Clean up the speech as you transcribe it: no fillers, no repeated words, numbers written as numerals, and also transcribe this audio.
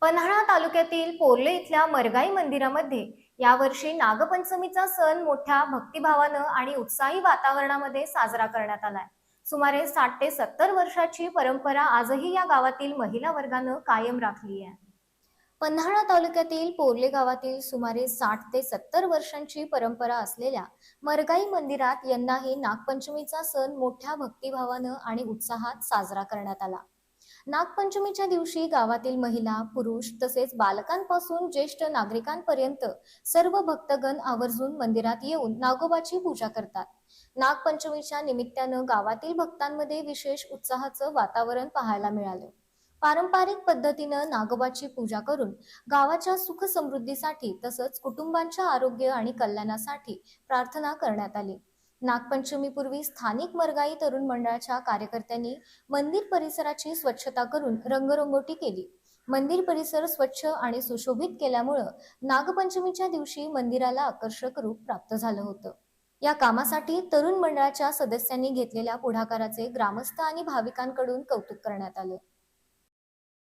पन्हाळा तालुक्यातील पोर्ले इथल्या मरगाई मंदिरामध्ये यावर्षी नागपंचमीचा सण मोठ्या भक्तिभावानं आणि उत्साही वातावरणामध्ये साजरा करण्यात आलाय. सुमारे 60 ते 70 वर्षाची परंपरा आजही या गावातील महिला वर्गानं कायम राखली आहे. पन्हाळा तालुक्यातील पोर्ले गावातील सुमारे 60 ते 70 वर्षांची परंपरा असलेल्या मरगाई मंदिरात यंदाही नागपंचमीचा सण मोठ्या भक्तिभावानं आणि उत्साहात साजरा करण्यात आला. नागपंचमीच्या दिवशी गावातील महिला, पुरुष तसेच बालकांपासून ज्येष्ठ नागरिकांपर्यंत सर्व भक्तगण आवर्जून मंदिरात येऊन नागोबाची पूजा करतात. नागपंचमीच्या निमित्तानं गावातील भक्तांमध्ये विशेष उत्साहाचं वातावरण पाहायला मिळालं. पारंपरिक पद्धतीनं नागोबाची पूजा करून गावाच्या सुख समृद्धीसाठी तसंच कुटुंबांच्या आरोग्य आणि कल्याणासाठी प्रार्थना करण्यात आली. नागपंचमीपूर्वी स्थानिक मरगाई तरुण मंडळाच्या कार्यकर्त्यांनी मंदिर परिसराची स्वच्छता करून रंगरंगोटी केली. मंदिर परिसर स्वच्छ आणि सुशोभित केल्यामुळं नागपंचमीच्या दिवशी मंदिराला आकर्षक रूप प्राप्त झालं होतं. या कामासाठी तरुण मंडळाच्या सदस्यांनी घेतलेल्या पुढाकाराचे ग्रामस्थ आणि भाविकांकडून कौतुक करण्यात आलं.